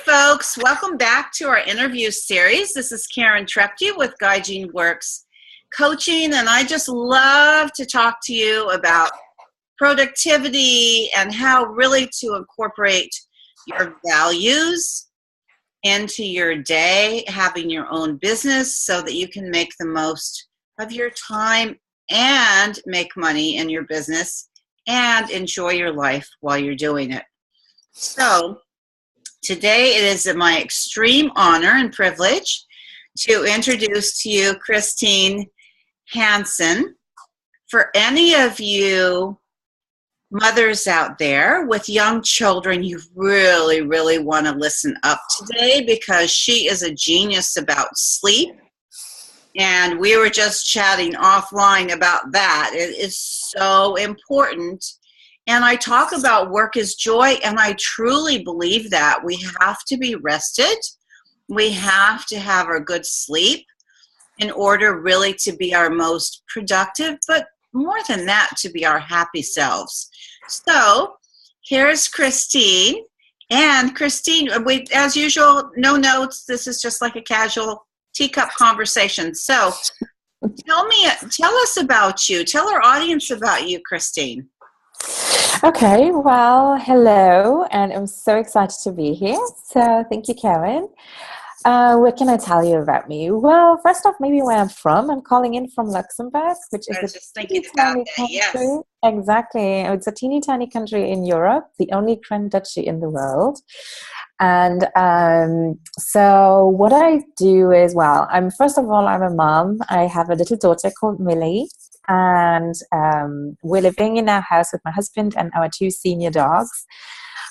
folks. Welcome back to our interview series. This is Karen Trepke with Guide Works Coaching, and I just love to talk to you about productivity and how really to incorporate your values into your day, having your own business so that you can make the most of your time and make money in your business and enjoy your life while you're doing it. So today it is my extreme honor and privilege to introduce to you Christine Hansen. For any of you mothers out there with young children, you really, really want to listen up today because she is a genius about sleep. And we were just chatting offline about that. It is so important. And I talk about work is joy, and I truly believe that. We have to be rested. We have to have a good sleep in order really to be our most productive, but more than that, to be our happy selves. So here's Christine. And Christine, as usual, no notes. This is just like a casual teacup conversation. So tell us about you. Tell our audience about you, Christine. Okay, well, hello, and I'm so excited to be here. So thank you, Karen. What can I tell you about me? Well, first off, maybe where I'm from. I'm calling in from Luxembourg, which is just thinking about that, country. yes. Exactly. It's a teeny tiny country in Europe, the only Grand Duchy in the world. And so what I do is, well, I'm a mom. I have a little daughter called Millie. And we're living in our house with my husband and our two senior dogs.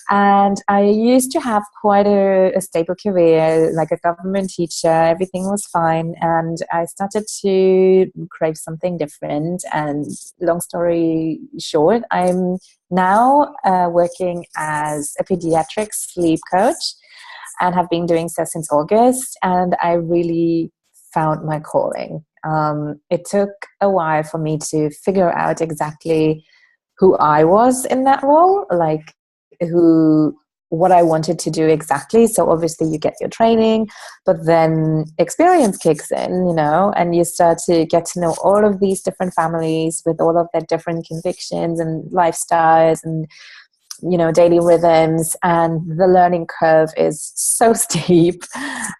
And I used to have quite a stable career, like a government teacher. Everything was fine. And I started to crave something different. And long story short, I'm now working as a pediatric sleep coach and have been doing so since August. And I really found my calling. It took a while for me to figure out exactly who I was in that role, like what I wanted to do exactly. So obviously you get your training, but then experience kicks in, and you start to get to know all of these different families with all of their different convictions and lifestyles and daily rhythms, and the learning curve is so steep.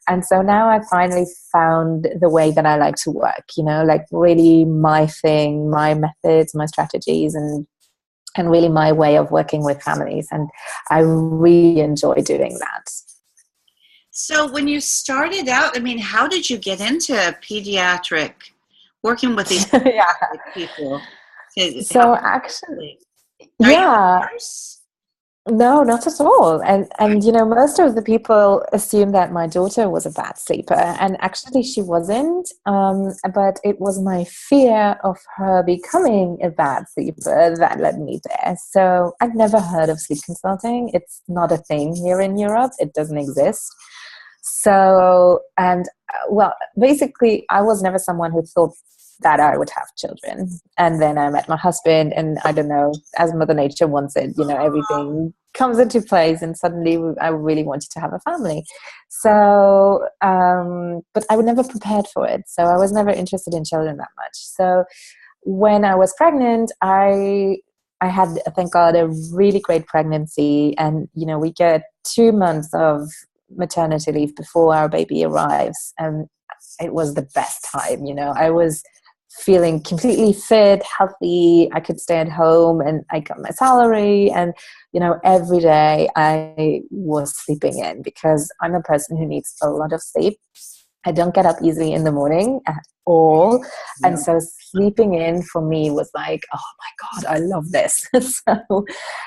And so now I finally found the way that I like to work, like really my thing, my methods, my strategies, and really my way of working with families. And I really enjoy doing that. So when you started out, how did you get into working with these people? So actually, Are you a nurse? No, not at all. And most of the people assume that my daughter was a bad sleeper, and actually she wasn't. But it was my fear of her becoming a bad sleeper that led me there. So I'd never heard of sleep consulting. It's not a thing here in Europe. It doesn't exist. So, basically I was never someone who thought that I would have children. And then I met my husband, and I don't know, as Mother Nature wants it, everything comes into place, and suddenly I really wanted to have a family. So, but I was never prepared for it. So I was never interested in children that much. So when I was pregnant, I had, thank God, a really great pregnancy. And, we get 2 months of maternity leave before our baby arrives. And it was the best time, I was feeling completely fit, healthy. I could stay at home, and I got my salary, and every day I was sleeping in because I'm a person who needs a lot of sleep. I don't get up easily in the morning at all. Yeah. And so sleeping in for me was like, oh my God, I love this. So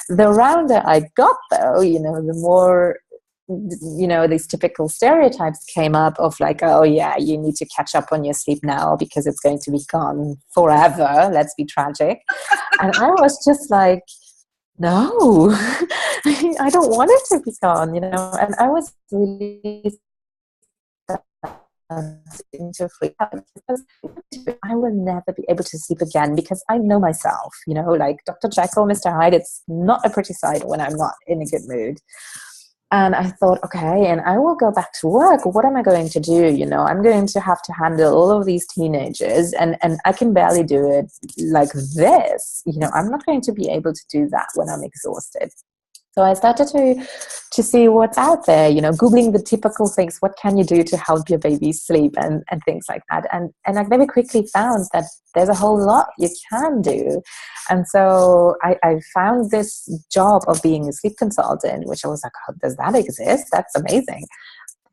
the rounder I got, though, the more these typical stereotypes came up of like, oh yeah, you need to catch up on your sleep now because it's going to be gone forever. Let's be tragic. And I was just like, no, I don't want it to be gone, and I was really into freak out because I will never be able to sleep again because I know myself, like Dr. Jekyll, Mr. Hyde, it's not a pretty sight when I'm not in a good mood. And I thought, okay, and I will go back to work. What am I going to do? I'm going to have to handle all of these teenagers, and I can barely do it like this. I'm not going to be able to do that when I'm exhausted. So I started to see what's out there, Googling the typical things. What can you do to help your baby sleep and things like that? And I very quickly found that there's a whole lot you can do. And so I found this job of being a sleep consultant, which I was like, oh, does that exist? That's amazing.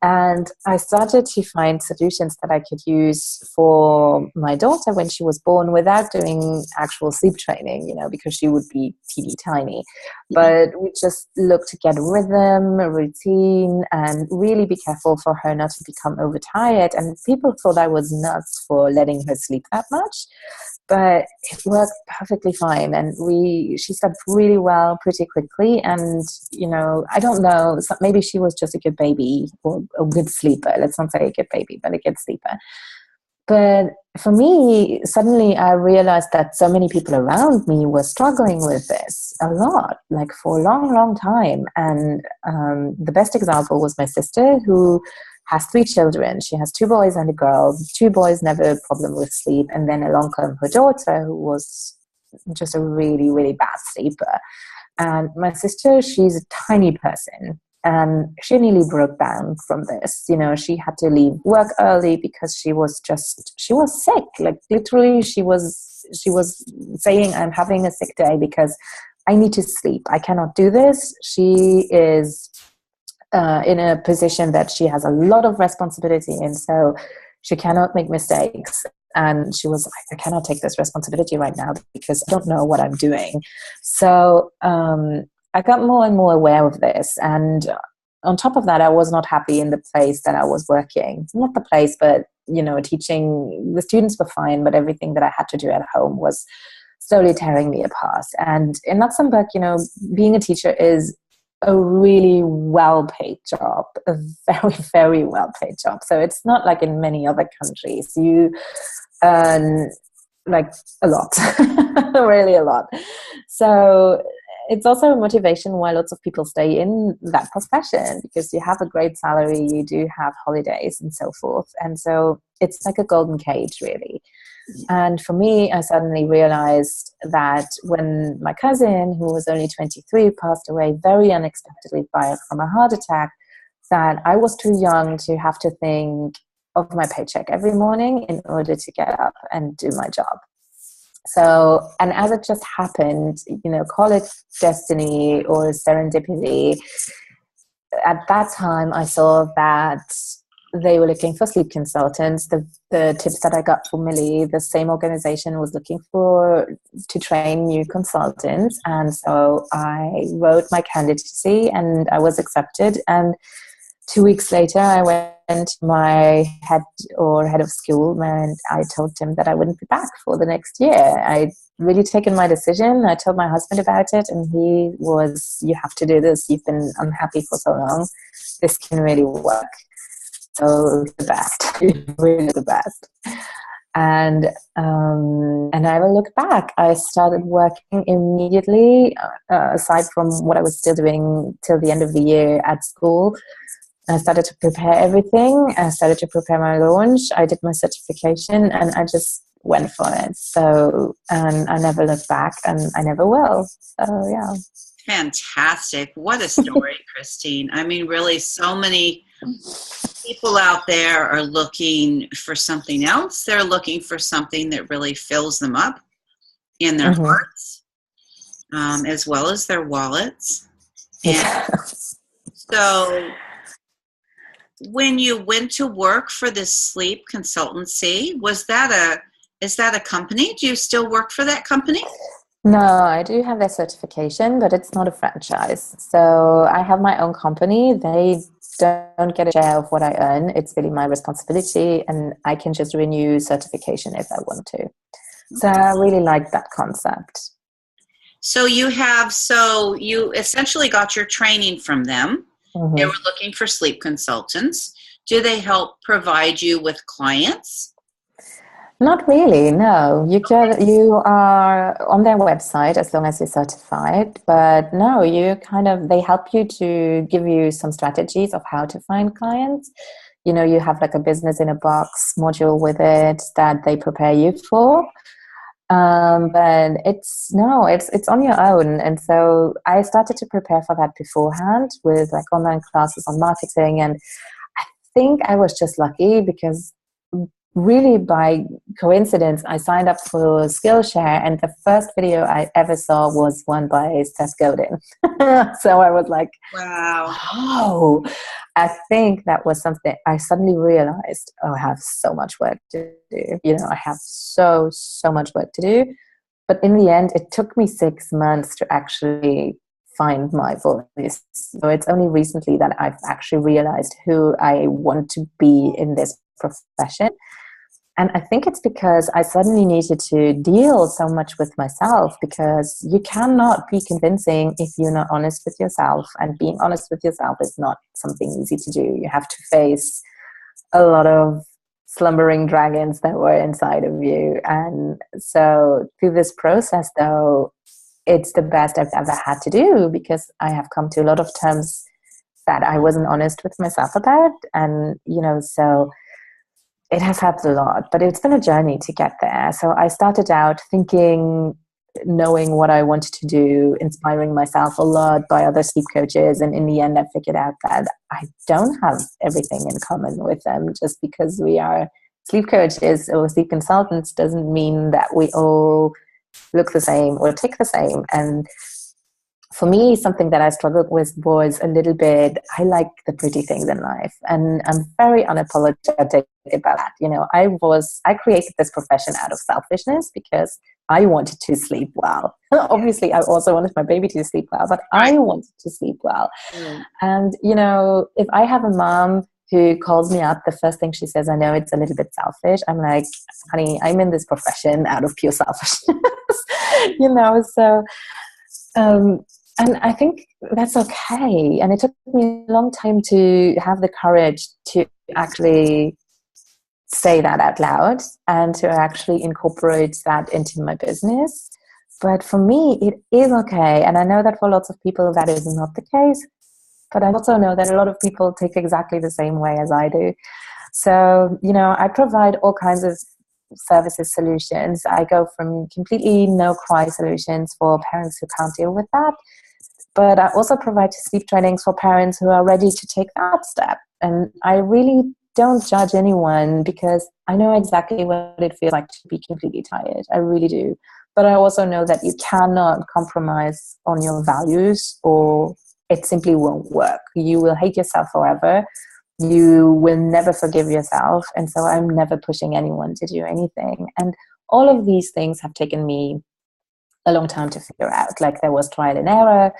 And I started to find solutions that I could use for my daughter when she was born without doing actual sleep training, because she would be teeny tiny. But we just looked to get rhythm, routine, and really be careful for her not to become overtired. And people thought I was nuts for letting her sleep that much. But it worked perfectly fine, and she slept really well pretty quickly. And I don't know, maybe she was just a good baby or a good sleeper. Let's not say a good baby, but a good sleeper. But for me, suddenly I realized that so many people around me were struggling with this a lot, like for a long, long time. And the best example was my sister, who has 3 children. She has 2 boys and a girl. 2 boys never a problem with sleep. And then along came her daughter, who was just a really, really bad sleeper. And my sister, she's a tiny person. And she nearly broke down from this. She had to leave work early because she was sick. Like literally she was saying, I'm having a sick day because I need to sleep. I cannot do this. She is in a position that she has a lot of responsibility in, so she cannot make mistakes. And she was like, I cannot take this responsibility right now because I don't know what I'm doing. So I got more and more aware of this. And on top of that, I was not happy in the place that I was working. Not the place, but, teaching. The students were fine, but everything that I had to do at home was slowly tearing me apart. And in Luxembourg, being a teacher is a really well-paid job, a very, very well-paid job. So it's not like in many other countries. You earn like a lot, really a lot. So it's also a motivation why lots of people stay in that profession, because you have a great salary, you do have holidays and so forth. And so it's like a golden cage, really. And for me, I suddenly realized that when my cousin, who was only 23, passed away very unexpectedly from a heart attack, that I was too young to have to think of my paycheck every morning in order to get up and do my job. So, and as it just happened, call it destiny or serendipity, at that time I saw that they were looking for sleep consultants. The tips that I got from Millie, the same organization was looking to train new consultants. And so I wrote my candidacy and I was accepted. And 2 weeks later, I went to my head of school and I told him that I wouldn't be back for the next year. I'd really taken my decision. I told my husband about it and he was, you have to do this. You've been unhappy for so long. This can really work. So the best, really the best. And I never looked back. I started working immediately, aside from what I was still doing till the end of the year at school. I started to prepare everything. I started to prepare my launch. I did my certification and I just went for it. So, and I never looked back and I never will. So, yeah. Fantastic. What a story, Christine. I mean, really, so many people out there are looking for something else. They're looking for something that really fills them up in their hearts, as well as their wallets. And so when you went to work for this sleep consultancy, is that a company? Do you still work for that company? No, I do have their certification, but it's not a franchise. So I have my own company. They don't get a share of what I earn. It's really my responsibility, and I can just renew certification if I want to. So I really like that concept. So you essentially got your training from them. Mm-hmm. They were looking for sleep consultants. Do they help provide you with clients? Not really, no. You are on their website as long as you're certified, but no, they help you to give you some strategies of how to find clients. You have like a business in a box module with it that they prepare you for. But it's on your own. And so I started to prepare for that beforehand with like online classes on marketing. And I think I was just lucky because really by coincidence, I signed up for Skillshare, and the first video I ever saw was one by Seth Godin. So I was like, Wow. oh, I think that was something I suddenly realized, oh, I have so much work to do. I have so much work to do. But in the end, it took me 6 months to actually find my voice. So it's only recently that I've actually realized who I want to be in this profession. And I think it's because I suddenly needed to deal so much with myself, because you cannot be convincing if you're not honest with yourself. And being honest with yourself is not something easy to do. You have to face a lot of slumbering dragons that were inside of you. And so through this process, though, it's the best I've ever had to do, because I have come to a lot of terms that I wasn't honest with myself about. And, so it has helped a lot, but it's been a journey to get there. So I started out thinking, knowing what I wanted to do, inspiring myself a lot by other sleep coaches. And in the end, I figured out that I don't have everything in common with them. Just because we are sleep coaches or sleep consultants doesn't mean that we all look the same or tick the same. And for me, something that I struggled with was a little bit, I like the pretty things in life. And I'm very unapologetic about that. I created this profession out of selfishness because I wanted to sleep well. Obviously, I also wanted my baby to sleep well, but I wanted to sleep well. Mm. And, if I have a mom who calls me up, the first thing she says, I know it's a little bit selfish. I'm like, honey, I'm in this profession out of pure selfishness. So... and I think that's okay. And it took me a long time to have the courage to actually say that out loud and to actually incorporate that into my business. But for me, it is okay. And I know that for lots of people, that is not the case. But I also know that a lot of people take exactly the same way as I do. So, I provide all kinds of services, solutions. I go from completely no-cry solutions for parents who can't deal with that. But I also provide sleep trainings for parents who are ready to take that step. And I really don't judge anyone, because I know exactly what it feels like to be completely tired. I really do. But I also know that you cannot compromise on your values, or it simply won't work. You will hate yourself forever. You will never forgive yourself. And so I'm never pushing anyone to do anything. And all of these things have taken me a long time to figure out. Like, there was trial and error,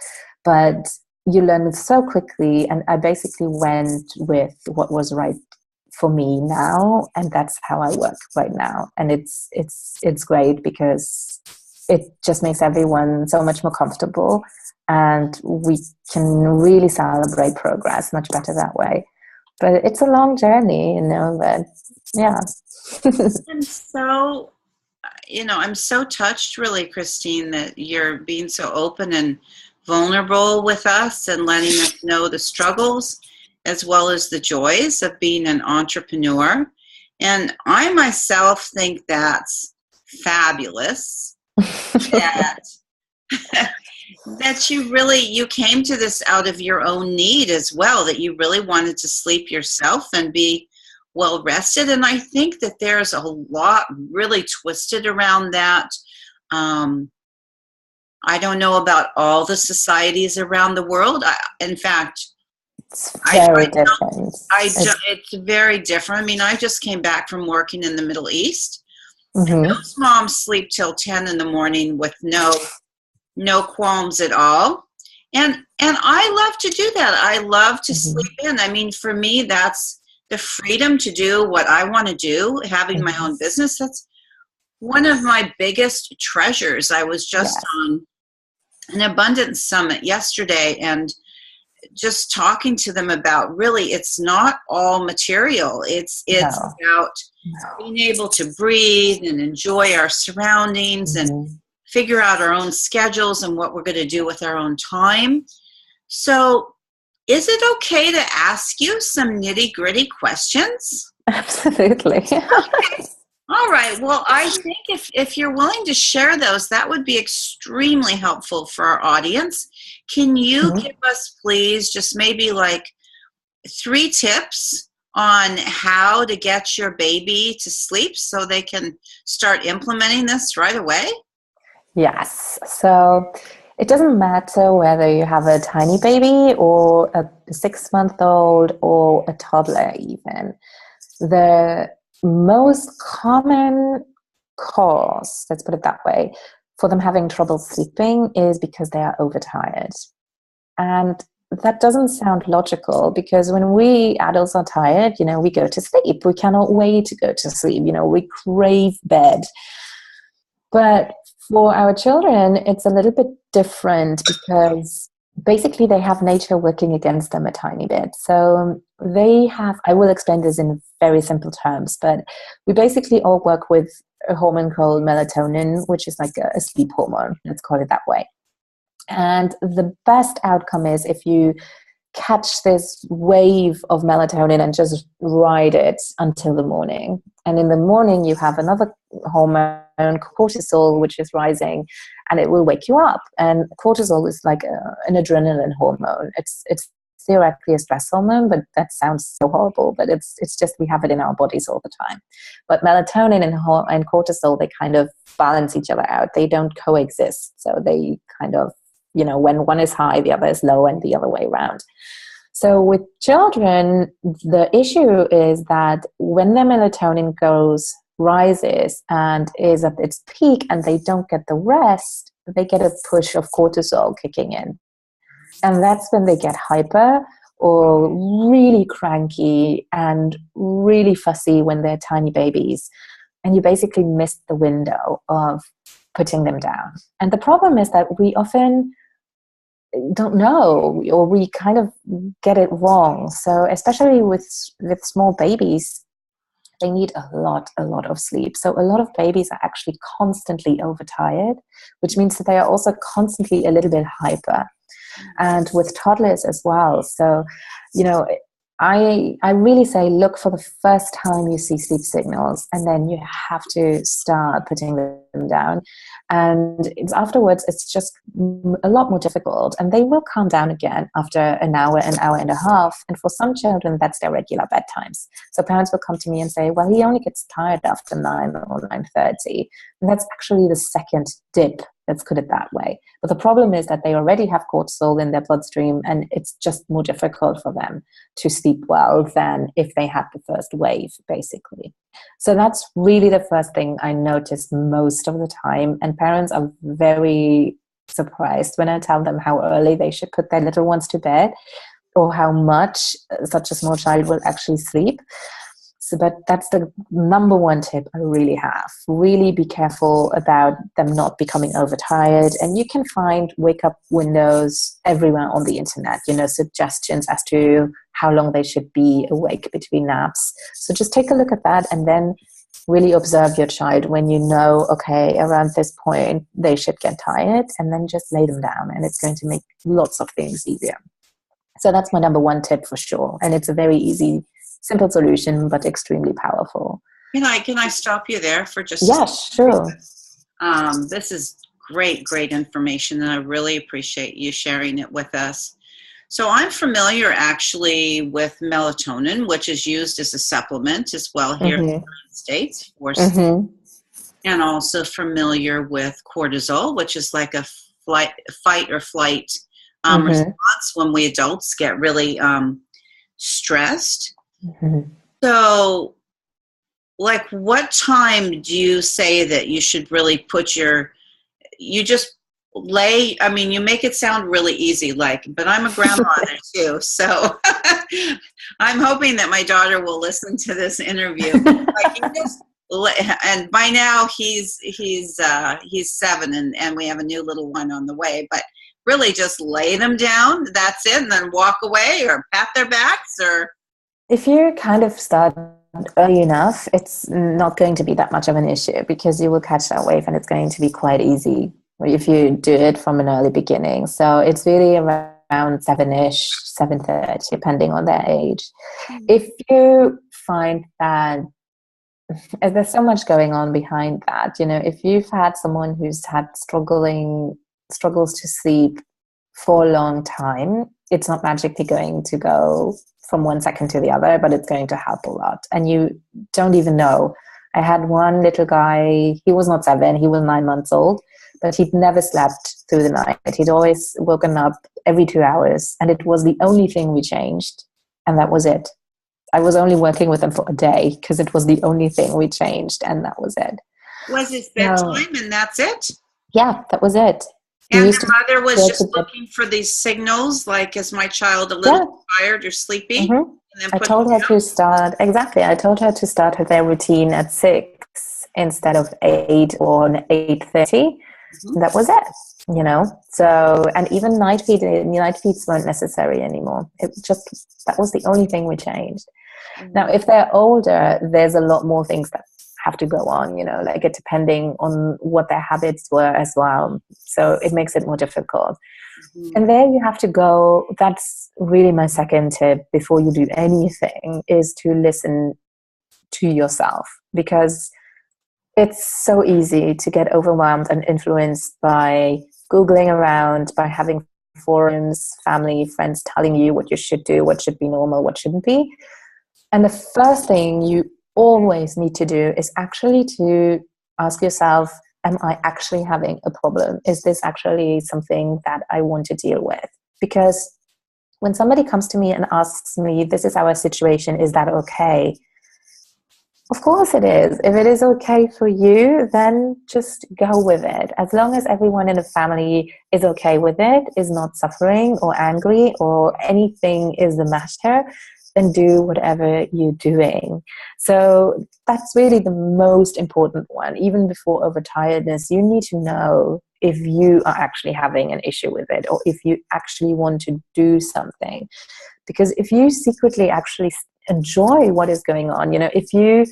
but you learn it so quickly. And I basically went with what was right for me now, and that's how I work right now. And it's great, because it just makes everyone so much more comfortable, and we can really celebrate progress much better that way. But it's a long journey, but yeah. I'm so touched, really, Christine, that you're being so open and vulnerable with us and letting us know the struggles as well as the joys of being an entrepreneur. And I myself think that's fabulous. that you came to this out of your own need as well, that you really wanted to sleep yourself and be well rested. And I think that there's a lot really twisted around that. I don't know about all the societies around the world. In fact, it's very different. It's very different. I mean, I just came back from working in the Middle East. Mm-hmm. And those moms sleep till 10 in the morning with no qualms at all. And I love to do that. I love to sleep in. I mean, for me, that's the freedom to do what I want to do, having my own business. That's one of my biggest treasures. I was just on an abundance summit yesterday, and just talking to them about, really, it's not all material. It's about being able to breathe and enjoy our surroundings and figure out our own schedules and what we're going to do with our own time. So is it okay to ask you some nitty-gritty questions? Absolutely. Okay. All right. Well, I think if you're willing to share those, that would be extremely helpful for our audience. Can you give us, please, just maybe like 3 tips on how to get your baby to sleep so they can start implementing this right away? Yes. So it doesn't matter whether you have a tiny baby or a 6-month-old or a toddler even. The most common cause, let's put it that way, for them having trouble sleeping is because they are overtired. And that doesn't sound logical, because when we adults are tired, we go to sleep. We cannot wait to go to sleep. We crave bed. But for our children, it's a little bit different, because basically they have nature working against them a tiny bit. So I will explain this in very simple terms, but we basically all work with a hormone called melatonin, which is like a sleep hormone, let's call it that way. And the best outcome is if you catch this wave of melatonin and just ride it until the morning. And in the morning, you have another hormone, cortisol, which is rising, and it will wake you up. And cortisol is like an adrenaline hormone. It's theoretically a stress hormone, but that sounds so horrible. But it's just we have it in our bodies all the time. But melatonin and cortisol, they kind of balance each other out. They don't coexist. So they kind of, when one is high, the other is low, and the other way around. So with children, the issue is that when their melatonin rises and is at its peak and they don't get the rest, they get a push of cortisol kicking in. And that's when they get hyper or really cranky and really fussy when they're tiny babies. And you basically miss the window of putting them down. And the problem is that we often don't know, or we kind of get it wrong. So especially with small babies, they need a lot of sleep. So a lot of babies are actually constantly overtired, which means that they are also constantly a little bit hyper. And with toddlers as well. So, I really say look for the first time you see sleep signals, and then you have to start putting them down. And afterwards, it's just a lot more difficult. And they will calm down again after an hour and a half. And for some children, that's their regular bedtimes. So parents will come to me and say, well, he only gets tired after 9 or 9:30. And that's actually the second dip. Let's put it that way. But the problem is that they already have cortisol in their bloodstream, and it's just more difficult for them to sleep well than if they had the first wave, basically. So that's really the first thing I notice most of the time. And parents are very surprised when I tell them how early they should put their little ones to bed, or how much such a small child will actually sleep. But that's the number one tip I really have. Really be careful about them not becoming overtired. And you can find wake-up windows everywhere on the internet, suggestions as to how long they should be awake between naps. So just take a look at that, and then really observe your child when okay, around this point they should get tired, and then just lay them down, and it's going to make lots of things easier. So that's my number one tip for sure. And it's a very easy, simple solution, but extremely powerful. Can I stop you there for just sure. This is great information, and I really appreciate you sharing it with us. So I'm familiar actually with melatonin, which is used as a supplement as well here in the United States for sleep, and also familiar with cortisol, which is like a fight or flight response when we adults get really stressed. So, like, what time do you say that you should really put you just lay, you make it sound really easy, but I'm a grandmother too, so I'm hoping that my daughter will listen to this interview. And by now he's 7, and we have a new little one on the way, but really just lay them down, that's it, and then walk away or pat their backs? Or If you kind of start early enough, it's not going to be that much of an issue because you will catch that wave and it's going to be quite easy if you do it from an early beginning. So it's really around 7-ish, 7:30, depending on their age. If you find that there's so much going on behind that, if you've had someone who's had struggles to sleep for a long time, it's not magically going to go from one second to the other, but it's going to help a lot. And you don't even know. I had one little guy, he was not 7, he was 9 months old, but he'd never slept through the night. He'd always woken up every 2 hours, and it was the only thing we changed, and that was it. I was only working with him for a day because it was the only thing we changed, and that was it. was it bedtime and that's it? Yeah, that was it. And the mother was just looking for these signals, like, is my child a little tired or sleepy? Mm-hmm. And then I told her to start their routine at 6 instead of 8 or 8:30. That was it, So, and even night feeds weren't necessary anymore. That was the only thing we changed. Now, if they're older, there's a lot more things that have to go on, like it depending on what their habits were as well. So it makes it more difficult. And there you have to go. That's really my second tip before you do anything, is to listen to yourself, because it's so easy to get overwhelmed and influenced by Googling around, by having forums, family, friends telling you what you should do, what should be normal, what shouldn't be. And the first thing you always need to do is actually to ask yourself, am I actually having a problem? Is this actually something that I want to deal with? Because when somebody comes to me and asks me, this is our situation, is that okay? Of course it is. If it is okay for you, then just go with it. As long as everyone in the family is okay with it, is not suffering or angry or anything is the matter, then do whatever you're doing. So that's really the most important one. Even before overtiredness, you need to know if you are actually having an issue with it or if you actually want to do something. Because if you secretly actually enjoy what is going on, if you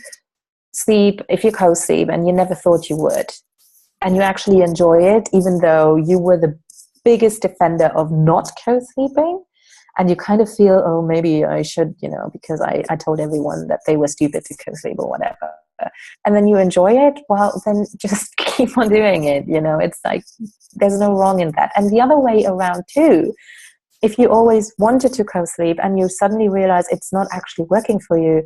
co-sleep and you never thought you would, and you actually enjoy it, even though you were the biggest defender of not co-sleeping, and you kind of feel, oh, maybe I should, because I told everyone that they were stupid to co-sleep or whatever. And then you enjoy it, well, then just keep on doing it. It's like there's no wrong in that. And the other way around too, if you always wanted to co-sleep and you suddenly realize it's not actually working for you,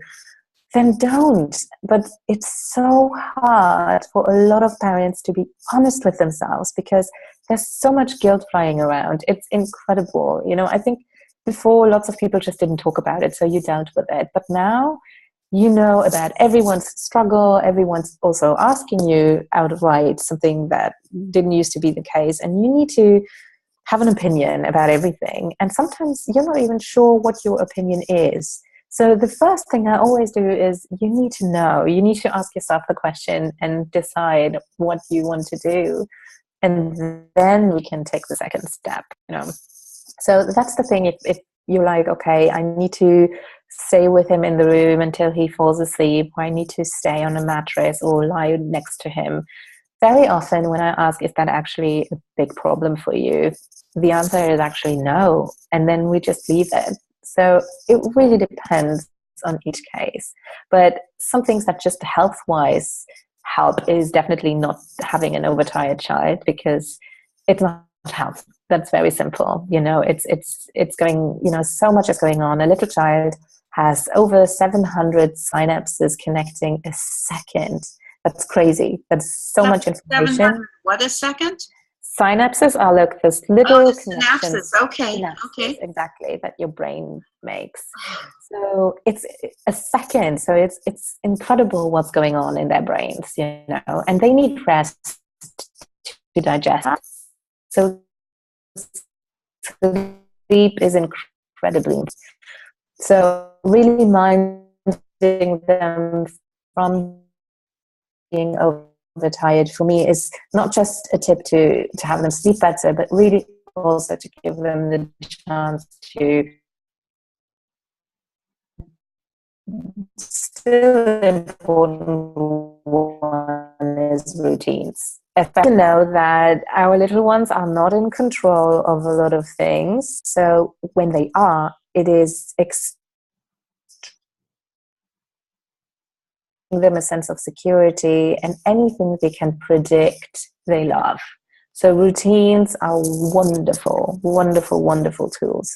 then don't. But it's so hard for a lot of parents to be honest with themselves because there's so much guilt flying around. It's incredible. I think before, lots of people just didn't talk about it, so you dealt with it. But now you know about everyone's struggle. Everyone's also asking you outright something that didn't used to be the case. And you need to have an opinion about everything. And sometimes you're not even sure what your opinion is. So the first thing I always do is you need to know. You need to ask yourself the question and decide what you want to do. And then we can take the second step, So that's the thing. If you're like, okay, I need to stay with him in the room until he falls asleep, or I need to stay on a mattress or lie next to him. Very often when I ask, is that actually a big problem for you? The answer is actually no. And then we just leave it. So it really depends on each case. But some things that just health-wise help is definitely not having an overtired child, because it's not health. That's very simple. It's going, so much is going on. A little child has over 700 synapses connecting a second. That's crazy. That's so much information. What a second? Synapses are like this little connections. Synapses. Okay. Synapses, okay. Exactly, that your brain makes. So it's a second. So it's incredible what's going on in their brains, and they need rest to digest. So sleep is incredibly important. So really minding them from being overtired for me is not just a tip to have them sleep better, but really also to give them the chance to. Still important one is routines. Especially to know that our little ones are not in control of a lot of things. So when they are, it is them a sense of security, and anything they can predict, they love. So routines are wonderful, wonderful, wonderful tools.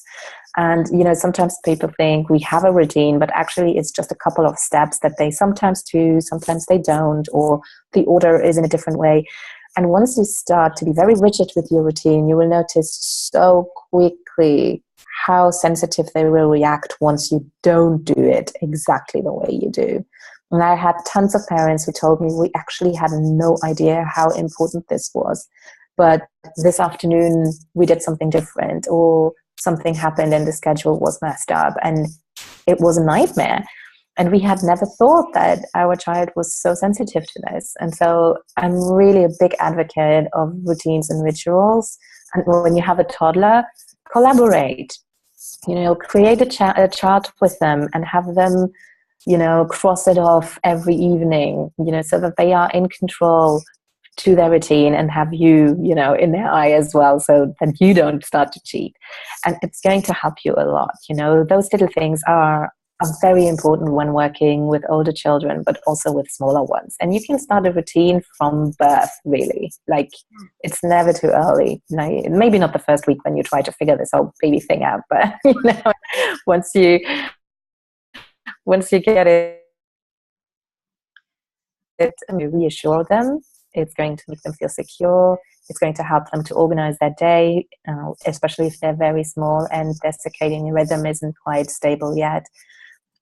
And, sometimes people think we have a routine, but actually it's just a couple of steps that they sometimes do, sometimes they don't, or the order is in a different way. And once you start to be very rigid with your routine, you will notice so quickly how sensitive they will react once you don't do it exactly the way you do. And I had tons of parents who told me we actually had no idea how important this was. But this afternoon we did something different, or something happened and the schedule was messed up, and it was a nightmare. And we had never thought that our child was so sensitive to this. And so I'm really a big advocate of routines and rituals. And when you have a toddler, collaborate. Create a chart with them and have them, cross it off every evening, so that they are in control to their routine, and have you, in their eye as well, so that you don't start to cheat. And it's going to help you a lot. Those little things are very important when working with older children, but also with smaller ones. And you can start a routine from birth, really. Like, it's never too early. Maybe not the first week when you try to figure this whole baby thing out, but once you get it, reassure them. It's going to make them feel secure. It's going to help them to organize their day, especially if they're very small and their circadian rhythm isn't quite stable yet.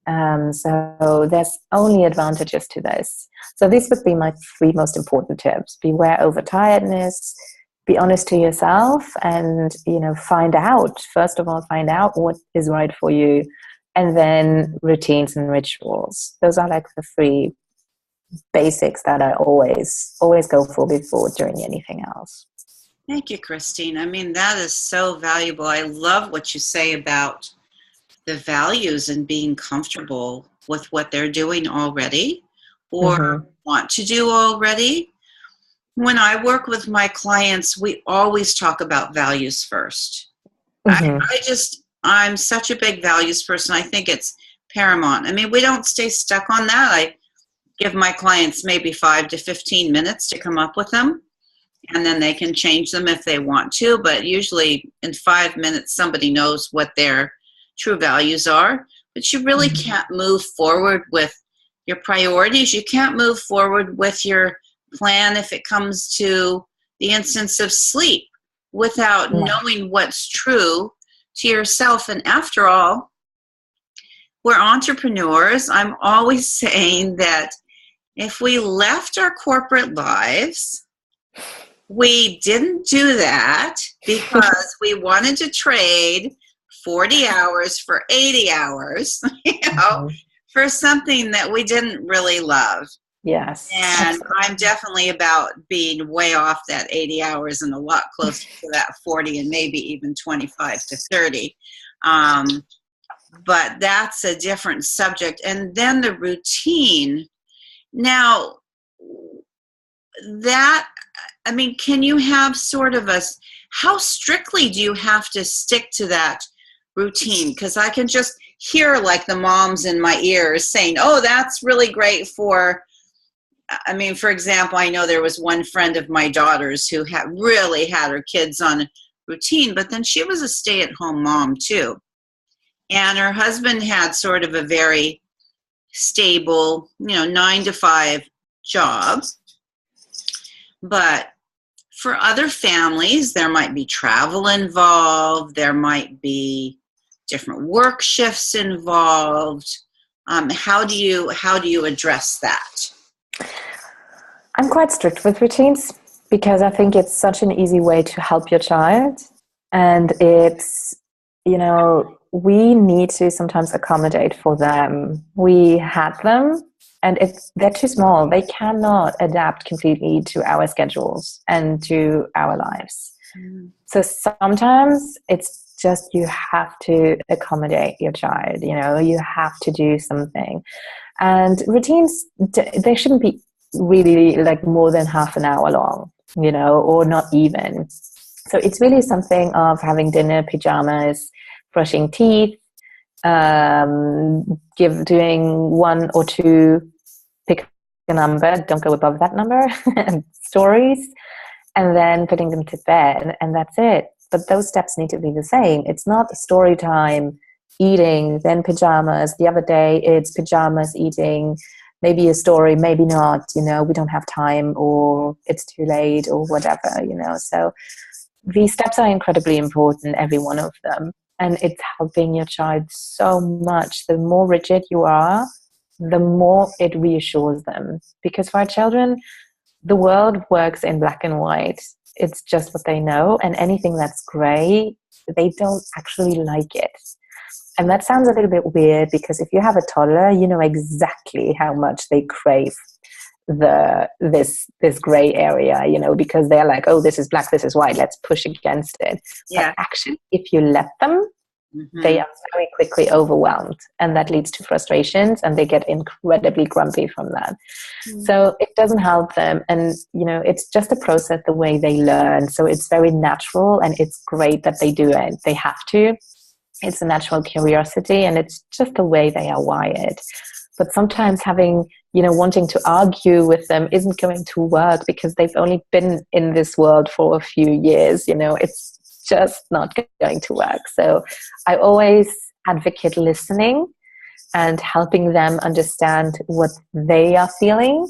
So there's only advantages to this. So these would be my 3 most important tips. Beware overtiredness, be honest to yourself, and, find out what is right for you. And then routines and rituals. Those are like the 3 basics that I always go for before doing anything else. Thank you, Christine. I mean, that is so valuable. I love what you say about the values and being comfortable with what they're doing already or want to do already. When I work with my clients, we always talk about values first. I'm such a big values person. I think it's paramount. I mean, we don't stay stuck on that. I give my clients maybe 5 to 15 minutes to come up with them, and then they can change them if they want to. But usually in 5 minutes, somebody knows what their true values are. But you really can't move forward with your priorities. You can't move forward with your plan if it comes to the instance of sleep without knowing what's true to yourself. And after all, we're entrepreneurs. I'm always saying that if we left our corporate lives, we didn't do that because we wanted to trade 40 hours for 80 hours, for something that we didn't really love. Yes. And I'm definitely about being way off that 80 hours and a lot closer to that 40 and maybe even 25 to 30. But that's a different subject. And then the routine. Now, can you have sort of how strictly do you have to stick to that routine? Because I can just hear like the moms in my ears saying, oh, that's really great for example, I know there was one friend of my daughter's who really had her kids on a routine, but then she was a stay-at-home mom too. And her husband had sort of a very stable, 9 to 5 job. But for other families, there might be travel involved. There might be different work shifts involved. How do you address that? I'm quite strict with routines because I think it's such an easy way to help your child. And it's, we need to sometimes accommodate for them. We had them, and they're too small. They cannot adapt completely to our schedules and to our lives. Mm. So sometimes it's just you have to accommodate your child, you have to do something. And routines, they shouldn't be really like more than half an hour long, or not even. So it's really something of having dinner, pajamas, brushing teeth, doing one or two, pick a number, don't go above that number, stories, and then putting them to bed, and that's it. But those steps need to be the same. It's not story time, eating, then pajamas. The other day it's pajamas, eating, maybe a story, maybe not, we don't have time, or it's too late, or whatever, So these steps are incredibly important, every one of them. And it's helping your child so much. The more rigid you are, the more it reassures them. Because for our children, the world works in black and white. It's just what they know. And anything that's gray, they don't actually like it. And that sounds a little bit weird, because if you have a toddler, you know exactly how much they crave this gray area, because they're like, oh, this is black, this is white, let's push against it. Yeah. But actually, if you let them, they are very quickly overwhelmed, and that leads to frustrations, and they get incredibly grumpy from that. So it doesn't help them, and it's just a process, the way they learn. So it's very natural, and it's great that they do it. They have to. It's a natural curiosity, and it's just the way they are wired. But sometimes wanting to argue with them isn't going to work, because they've only been in this world for a few years. It's just not going to work. So I always advocate listening and helping them understand what they are feeling.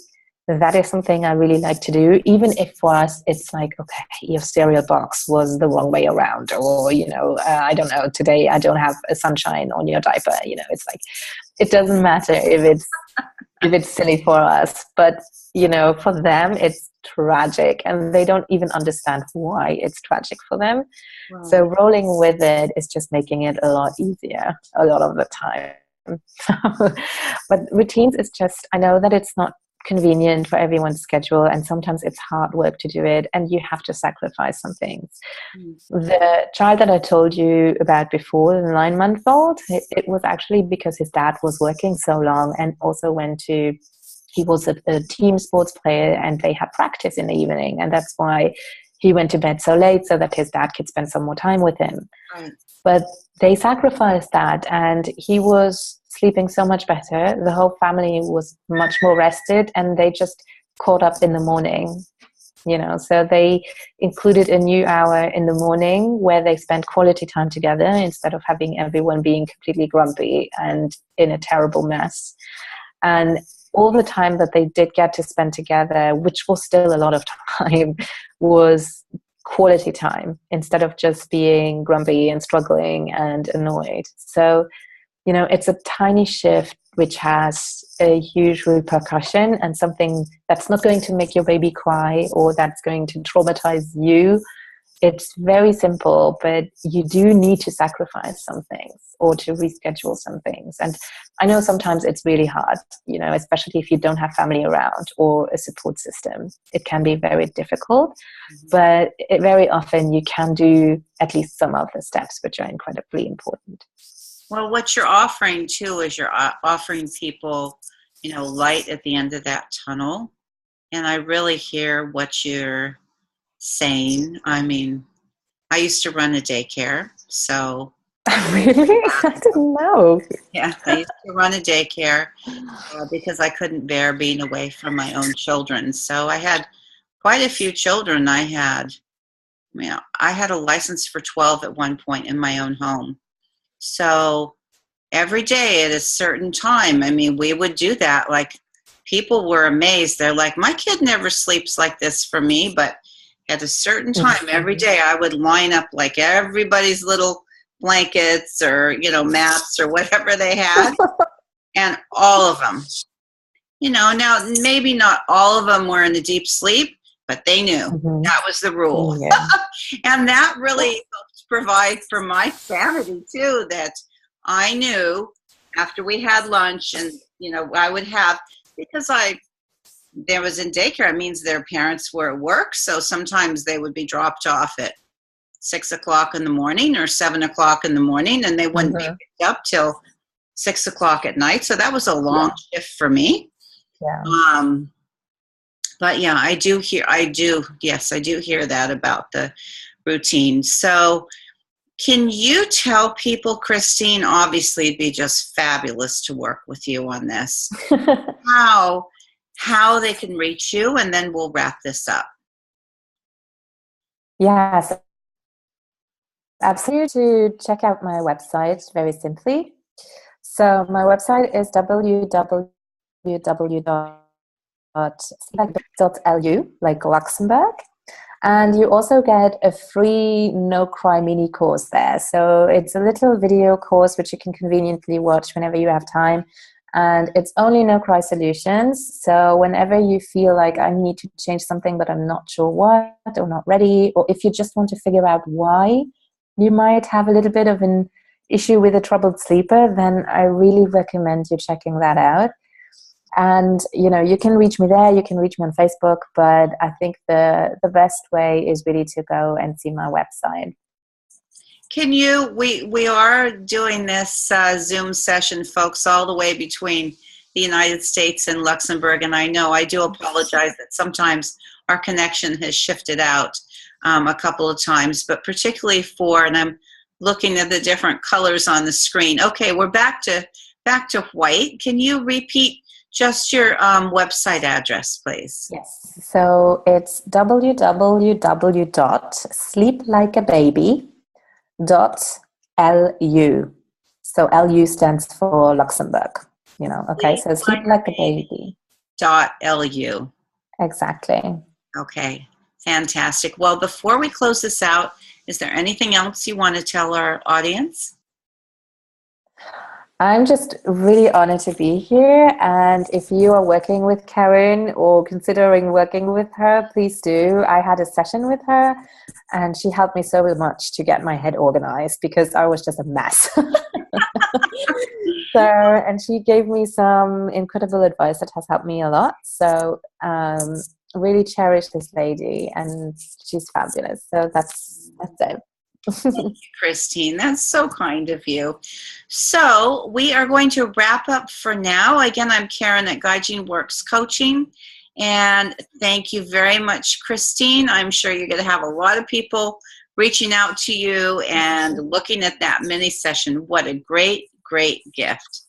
That is something I really like to do, even if for us it's like, okay, your cereal box was the wrong way around, or I don't know, today I don't have a sunshine on your diaper. It's like, it doesn't matter if it's silly for us, but for them it's tragic, and they don't even understand why it's tragic for them. Wow. So rolling with it is just making it a lot easier a lot of the time. But routines is just, I know that it's not convenient for everyone's schedule, and sometimes it's hard work to do it, and you have to sacrifice some things. The child that I told you about before, the 9-month-old, it was actually because his dad was working so long, and also he was a team sports player, and they had practice in the evening, and that's why he went to bed so late, so that his dad could spend some more time with him. Right. But they sacrificed that, and he was sleeping so much better. The whole family was much more rested, and they just caught up in the morning. So they included a new hour in the morning where they spent quality time together, instead of having everyone being completely grumpy and in a terrible mess. And all the time that they did get to spend together, which was still a lot of time, was quality time, instead of just being grumpy and struggling and annoyed. So, it's a tiny shift which has a huge repercussion, and something that's not going to make your baby cry or that's going to traumatize you. It's very simple, but you do need to sacrifice some things, or to reschedule some things. And I know sometimes it's really hard, especially if you don't have family around or a support system. It can be very difficult, but very often you can do at least some of the steps, which are incredibly important. Well, what you're offering too is you're offering people, light at the end of that tunnel. And I really hear what you're saying. I mean, I used to run a daycare, so. Really? I didn't know. Yeah, I used to run a daycare because I couldn't bear being away from my own children. So I had quite a few children. I had a license for 12 at one point in my own home. So every day at a certain time, we would do that. Like, people were amazed. They're like, my kid never sleeps like this for me, but at a certain time every day I would line up like everybody's little blankets or, mats or whatever they had. And all of them, now maybe not all of them were in a deep sleep, but they knew that was the rule. Yeah. And that really helped provide for my sanity too, that I knew after we had lunch, and, I would have, because there was in daycare, it means their parents were at work. So sometimes they would be dropped off at 6 o'clock in the morning or 7 o'clock in the morning, and they wouldn't be picked up till 6 o'clock at night. So that was a long shift for me. Yeah. But yeah, I do hear that about the routine. So can you tell people, Christine, obviously it'd be just fabulous to work with you on this, how they can reach you, and then we'll wrap this up. Yes, absolutely. To check out my website very simply. So my website is www.sleep.lu, like Luxembourg. And you also get a free no cry mini course there. So it's a little video course which you can conveniently watch whenever you have time. And it's only no cry solutions. So whenever you feel like I need to change something, but I'm not sure what, or not ready, or if you just want to figure out why you might have a little bit of an issue with a troubled sleeper, then I really recommend you checking that out. And, you can reach me there, you can reach me on Facebook, but I think the best way is really to go and see my website. We are doing this Zoom session, folks, all the way between the United States and Luxembourg, and I know I do apologize that sometimes our connection has shifted out a couple of times, but particularly and I'm looking at the different colors on the screen. Okay, we're back to white. Can you repeat just your website address, please? Yes, so it's www.sleeplikeababy.lu. So LU stands for Luxembourg, okay? So sleeplikeababy.lu. Exactly. Okay, fantastic. Well, before we close this out, is there anything else you want to tell our audience? I'm just really honored to be here, and if you are working with Karen or considering working with her, please do. I had a session with her and she helped me so much to get my head organized because I was just a mess. And she gave me some incredible advice that has helped me a lot. So really cherish this lady, and she's fabulous. So that's it. Thank you, Christine. That's so kind of you. So we are going to wrap up for now. Again, I'm Karen at Gaijin Works Coaching, and thank you very much, Christine. I'm sure you're going to have a lot of people reaching out to you and looking at that mini session. What a great, great gift.